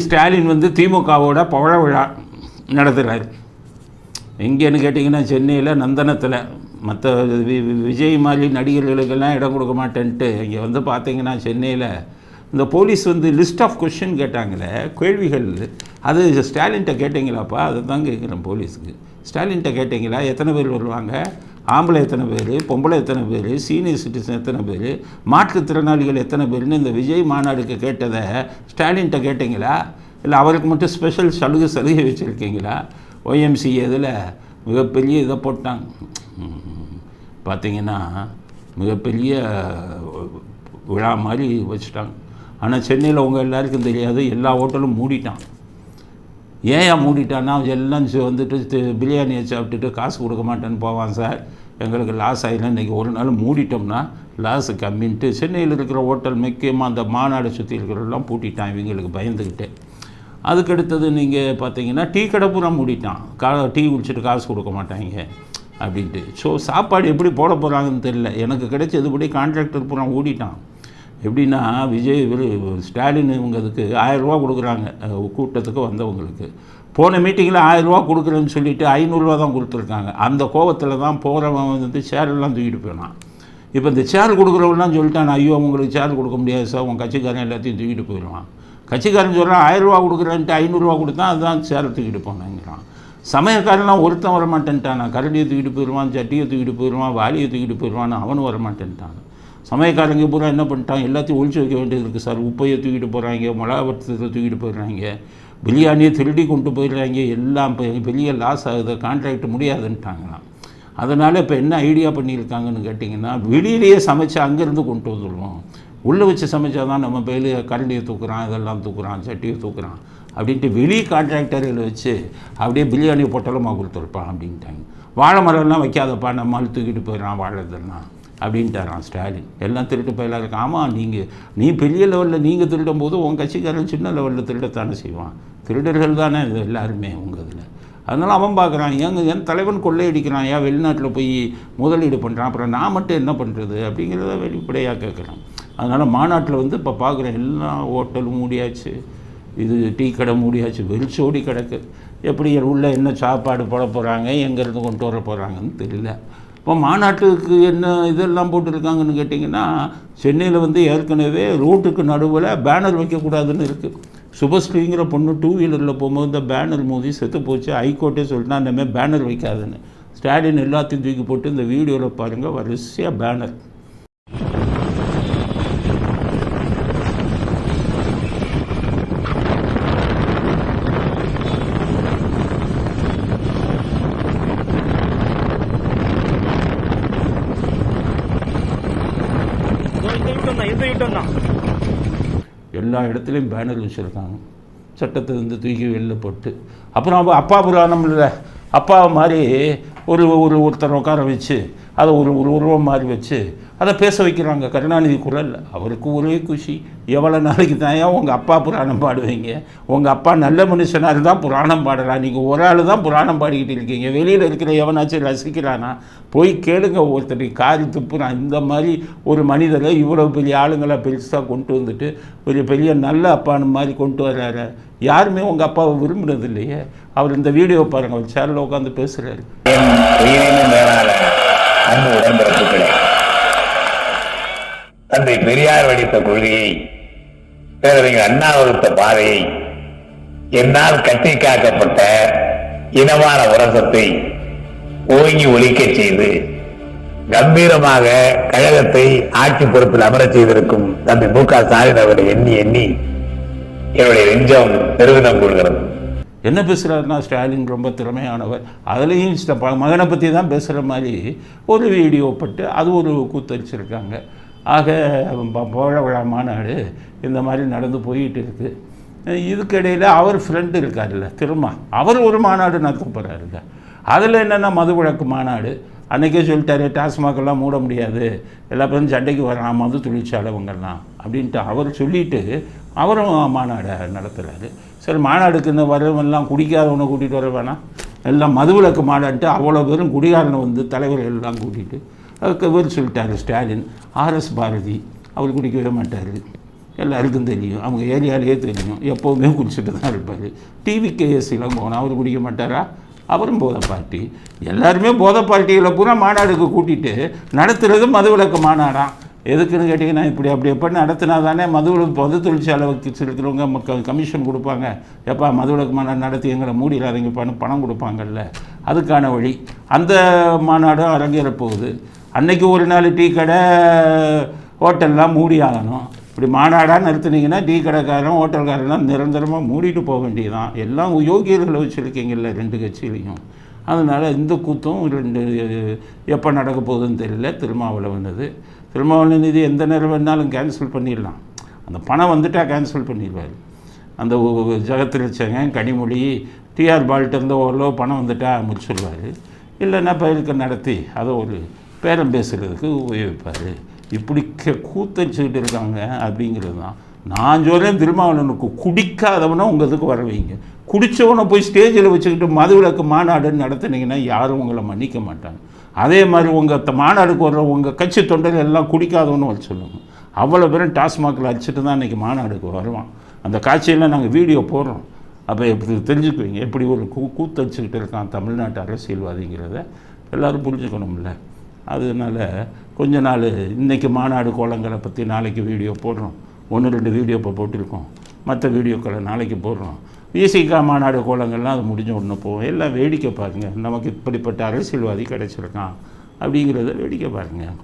ஸ்டாலின் வந்து திமுகவோட பவழ விழா நடத்துகிறார். எங்கேன்னு கேட்டிங்கன்னா சென்னையில் நந்தனத்தில். மற்ற விஜய் மாதிரி நடிகர்களுக்கெல்லாம் இடம் கொடுக்க மாட்டேன்ட்டு இங்கே வந்து பார்த்தீங்கன்னா சென்னையில் இந்த போலீஸ் வந்து லிஸ்ட் ஆஃப் கொஷின் கேட்டாங்களே, கேள்விகள். அது ஸ்டாலின்கிட்ட கேட்டிங்களாப்பா? அதை தான் கேட்குறேன் போலீஸுக்கு. ஸ்டாலின்கிட்ட கேட்டிங்களா? எத்தனை பேர் வருவாங்க, ஆம்பளை எத்தனை பேர், பொம்பளை எத்தனை பேர், சீனியர் சிட்டிசன் எத்தனை பேர், மாற்றுத்திறனாளிகள் எத்தனை பேர்னு இந்த விஜய் மாநாடுக்கு கேட்டதை ஸ்டாலின்கிட்ட கேட்டிங்களா? இல்லை அவருக்கு மட்டும் ஸ்பெஷல் சலுகை வச்சுருக்கீங்களா? OMC இதில் மிகப்பெரிய இதை போட்டாங்க பார்த்தீங்கன்னா, மிகப்பெரிய விழா மாதிரி வச்சுட்டாங்க. ஆனால் சென்னையில் உங்கள் எல்லாருக்கும் தெரியாது, எல்லா ஹோட்டலும் மூடிட்டான். ஏன் மூடிட்டான்னா எல்லாம் வந்துட்டு பிரியாணியை சாப்பிட்டுட்டு காசு கொடுக்க மாட்டேன்னு போவான். சார் எங்களுக்கு லாஸ் ஆகிடும், இன்றைக்கி ஒரு நாள் மூடிட்டோம்னா லாஸு கம்மின்ட்டு சென்னையில் இருக்கிற ஹோட்டல் முக்கியமாக அந்த மாநாடு சுற்றி இருக்கிறதெல்லாம் பூட்டிட்டான் இவங்களுக்கு பயந்துக்கிட்டு. அதுக்கடுத்தது நீங்கள் பார்த்தீங்கன்னா டீ கடை பூரா மூடிட்டான். டீ குடிச்சிட்டு காசு கொடுக்க மாட்டாங்க அப்படின்ட்டு. ஸோ சாப்பாடு எப்படி போட போகிறாங்கன்னு தெரியல. எனக்கு கிடைச்சதுபடி கான்ட்ராக்டர் பூரா ஓடிட்டான். எப்படின்னா விஜய் ஸ்டாலின் இவங்க அதுக்கு 1000 ரூபா கொடுக்குறாங்க கூட்டத்துக்கு வந்தவங்களுக்கு. போன மீட்டிங்கில் 1000 ரூபா கொடுக்குறேன்னு சொல்லிவிட்டு 500 ரூபா தான் கொடுத்துருக்காங்க. அந்த கோவத்தில் தான் போகிறவன் வந்து சேரெல்லாம் தூக்கிட்டு போயினான். இப்போ இந்த சேர் கொடுக்குறவங்களாம் சொல்லிட்டான், ஐயோ உங்களுக்கு சேர் கொடுக்க முடியாது சார், உங்கள் கட்சிக்காரன் எல்லாத்தையும் தூக்கிட்டு போயிடுவான். கட்சிக்காரன் சொல்கிறான் 1000 ரூபா கொடுக்குறேன்ட்டு 500 ரூபா கொடுத்தா அதுதான் சேரை தூக்கிட்டு போனாங்கிறான். சமயக்காரெல்லாம் ஒருத்தன் வரமாட்டேன்ட்டான். கரடியை தூக்கிட்டு போயிடுவான், சட்டியை தூக்கிட்டு போயிடுவான், வாலியை தூக்கிட்டு போயிடுவான்னு அவனும் வரமாட்டேன்ட்டான். சமயக்காரங்க பூரா என்ன பண்ணிட்டான், எல்லாத்தையும் ஒழிச்சு வைக்க வேண்டியது இருக்குது சார். உப்பையை தூக்கிட்டு போகிறாங்க, மிளகாவட்டத்தை தூக்கிட்டு போயிடுறாங்க, பிரியாணியை திருடி கொண்டு போயிடுறாங்க, எல்லாம் பெரிய லாஸ் ஆகுது, கான்ட்ராக்ட் முடியாதுன்ட்டாங்களாம். அதனால் இப்போ என்ன ஐடியா பண்ணியிருக்காங்கன்னு கேட்டிங்கன்னா, வெளியிலேயே சமைச்சு அங்கேருந்து கொண்டு வந்துடுவோம். உள்ளே வச்சு சமைச்சா தான் நம்ம பேர் கரண்டியை தூக்குறான், இதெல்லாம் தூக்குறான், சட்டியை தூக்குறான் அப்படின்ட்டு வெளி கான்ட்ராக்டர்களை வச்சு அப்படியே பிரியாணி பொட்டலமாக கொடுத்துருப்பான் அப்படின்ட்டாங்க. வாழை மரம்லாம் வைக்காதப்பா, நம்மால் தூக்கிட்டு போயிடறான் வாழை இதெல்லாம் அப்படின்ட்டாரான் ஸ்டாலின். எல்லாம் திருட்டு பயிலாக இருக்கு. ஆமாம், நீ பெரிய லெவலில் நீங்கள் திருடும் போது உங்கள் கட்சிக்காரன் சின்ன லெவலில் திருடத்தானே செய்வான். திருடர்கள் தானே இது எல்லாருமே உங்கள் இதில். அதனால் அவன் பார்க்குறான், என் தலைவன் கொள்ளையடிக்கிறான், ஏன் வெளிநாட்டில் போய் முதலீடு பண்ணுறான், அப்புறம் நான் மட்டும் என்ன பண்ணுறது அப்படிங்கிறத வெளிப்படையாக கேட்குறான். அதனால் மாநாட்டில் வந்து இப்போ பார்க்குறேன், எல்லா ஹோட்டலும் மூடியாச்சு, இது டீ கடை மூடியாச்சு, வெறிச்சோடி கிடக்கு. எப்படி உள்ள என்ன சாப்பாடு போட போகிறாங்க, எங்கேருந்து கொண்டு வர போகிறாங்கன்னு தெரியல. இப்போ மாநாட்டுக்கு என்ன இதெல்லாம் போட்டுருக்காங்கன்னு கேட்டிங்கன்னா, சென்னையில் வந்து ஏற்கனவே ரோட்டுக்கு நடுவில் பேனர் வைக்கக்கூடாதுன்னு இருக்குது. சுபஸ்ரீங்கிற பொண்ணு 2 வீலரில் போகும்போது இந்த பேனர் மோதி செத்து போச்சு. ஹைகோர்ட்டே சொல்லிட்டா இந்தமாதிரி பேனர் வைக்காதுன்னு. ஸ்டாலின் எல்லாத்தையும் தூக்கி போட்டு இந்த வீடியோவில் பாருங்கள், வரிசையாக பேனர். எல்லா இடத்துலையும் பேனர் வச்சுருக்காங்க. சட்டத்தை வந்து தூக்கி வெளில போட்டு, அப்புறம் அப்பா புராணம் இல்லை, அப்பா மாதிரி ஒருத்தர் உட்கார வச்சு அதை ஒரு உருவம் மாதிரி வச்சு அதை பேச வைக்கிறாங்க. கருணாநிதி குரல். அவருக்கு ஒரே குஷி, எவ்வளோ நாளைக்கு தாயா உங்கள் அப்பா புராணம் பாடுவீங்க, உங்கள் அப்பா நல்ல மனுஷனாக இருந்தால் புராணம் பாடலாம், நீங்கள் ஒரு ஆள் தான் புராணம் பாடிக்கிட்டு இருக்கீங்க, வெளியில் இருக்கிற எவனாச்சும் ரசிக்கிறானா? போய் கேளுங்க, ஒருத்தர் காரி துப்புறான். இந்த மாதிரி ஒரு மனிதரை இவ்வளோ பெரிய ஆளுங்களை பெருசாக கொண்டு வந்துட்டு பெரிய நல்ல அப்பான்னு மாதிரி கொண்டு வர்றாரு. யாருமே உங்கள் அப்பாவை விரும்புனது இல்லையே. அவர் இந்த வீடியோ பாருங்கள், அவர் சேரில் உட்காந்து பேசுகிறாரு. தந்தை பெரியார் வடித்த கொள்கையை, பேரறிஞர் அண்ணா வகுத்த பாதையை, என்னால் கட்டி காக்கப்பட்ட இனமான உரசத்தை ஓங்கி ஒலிக்கச் செய்து கம்பீரமாக கழகத்தை ஆட்சி பொறுப்பில் அமரச் செய்திருக்கும் தந்தை மு.க. ஸ்டாலின் அவர்களை எண்ணி எண்ணி என்னுடைய நெஞ்சம் பெருமிதம் கொள்கிறது. என்ன பேசுகிறாருன்னா, ஸ்டாலின் ரொம்ப திறமையானவர், அதுலேயும் மகனை பற்றி தான் பேசுகிற மாதிரி ஒரு வீடியோ போட்டு அது ஒரு கூத்தரிச்சிருக்காங்க. ஆக பவழ விழா மாநாடு இந்த மாதிரி நடந்து போயிட்டு இருக்குது. இதுக்கிடையில் அவர் ஃப்ரெண்டு இருக்கார்ல திரும்ப, அவர் ஒரு மாநாடு நடத்த போகிறாருங்க. அதில் என்னென்னா மது விளக்கு மாநாடு. அன்றைக்கே சொல்லிட்டாரு, டாஸ்மாகெல்லாம் மூட முடியாது, எல்லா பேரும் சண்டைக்கு வரான் மது தொழிற்சாலைவங்கள்லாம் அப்படின்ட்டு அவர் சொல்லிவிட்டு அவரும் மாநாடை நடத்துகிறாரு. சரி, மாநாடுக்குன்னு வரவெல்லாம் குடிக்காதவனை கூட்டிகிட்டு வர வேணாம், எல்லாம் மதுவிலக்கு மாநான்ட்டு அவ்வளோ பேரும் குடிகாரனை வந்து தலைவர்கள் எல்லாம் கூட்டிகிட்டு அதுக்கு இவர் சொல்லிட்டார் ஸ்டாலின். RS பாரதி அவர் குடிக்கவே மாட்டார். எல்லாருக்கும் தெரியும், அவங்க ஏரியாலேயே தெரியும், எப்போவுமே குடிச்சிட்டு தான் இருப்பார். டிவிகேஎஸ்சிலாம் போனால் அவர் குடிக்க மாட்டாரா? அவரும் போதை பார்ட்டி. எல்லாருமே போதை பார்ட்டிகளை பூரா மாநாடுக்கு கூட்டிகிட்டு நடத்துகிறது மதுவிலக்கு மாநாடாம். எதுக்குன்னு கேட்டிங்கன்னா, இப்படி அப்படி எப்போ நடத்தினா தானே மது தொழிற்சாலை வச்சிருக்கிறவங்க கமிஷன் கொடுப்பாங்க. எப்போ மதுவிலக்கு மாநாடு நடத்தி எங்களை மூடிடாதீங்கப்பான்னு பணம் கொடுப்பாங்கல்ல, அதுக்கான வழி. அந்த மாநாடும் அரங்கேற போகுது. அன்றைக்கி ஒரு நாள் டீ கடை ஹோட்டல்லாம் மூடி ஆகணும். இப்படி மாநாடாக நிறுத்தினீங்கன்னா டீ கடைக்காரன் ஹோட்டல்காரெல்லாம் நிரந்தரமாக மூடிட்டு போக வேண்டியதான். எல்லாம் யோகியர்களை வச்சுருக்கீங்கல்ல 2 கட்சியிலையும். அதனால் இந்த கூத்தும் 2 எப்போ நடக்க போகுதுன்னு தெரியல. திருமாவளவன் இது எந்த நேரம் வேணாலும் கேன்சல் பண்ணிடலாம். அந்த பணம் வந்துட்டால் கேன்சல் பண்ணிடுவார். அந்த ஜெகத்ரட்சகன் கனிமொழி டிஆர் பால்கிட்ட ஓரளவு பணம் வந்துட்டால் முடிச்சுடுவார். இல்லைன்னா பயிர்க்க நடத்தி அதை ஒரு பேரம் பேசுகிறதுக்கு உபயோகிப்பார். இப்படி கூத்தடிச்சுக்கிட்டு இருக்காங்க அப்படிங்கிறது தான் நான் சொல்கிறேன். திருமாவளவனுக்கு குடிக்காதவனை உங்கள் இதுக்கு வர வைங்க. குடித்தவனை போய் ஸ்டேஜில் வச்சுக்கிட்டு மதுவிலக்கு மாநாடுன்னு நடத்துனீங்கன்னா யாரும் உங்களை மன்னிக்க மாட்டாங்க. அதே மாதிரி உங்கள் மாநாடுக்கு வர்ற உங்கள் கட்சி தொண்டர்கள் எல்லாம் குடிக்காதவனு வர சொல்லுங்க. அவ்வளோ பேரும் டாஸ்மாகில் அடிச்சுட்டு தான் இன்றைக்கி மாநாடுக்கு வருவான். அந்த காட்சியெல்லாம் நாங்கள் வீடியோ போடுறோம். அப்போ எப்படி தெரிஞ்சுக்குவீங்க எப்படி ஒரு கூத்தடிச்சுக்கிட்டு இருக்கான் தமிழ்நாட்டு அரசியல்வாதிங்கிறத எல்லோரும் புரிஞ்சுக்கணும்ல. அதனால் கொஞ்ச நாள் இன்றைக்கி மாநாடு கோலங்களை பற்றி நாளைக்கு வீடியோ போடுறோம். 1-2 வீடியோ இப்போ போட்டிருக்கோம். மற்ற வீடியோக்களை நாளைக்கு போடுறோம். விசிகா மாநாடு கோலங்கள்லாம் அது முடிஞ்ச உடனே போவோம். எல்லாம் வேடிக்கை பாருங்கள். நமக்கு இப்படிப்பட்ட அரசியல்வாதி கிடச்சிருக்கான் அப்படிங்கிறத வேடிக்கை பாருங்கள்.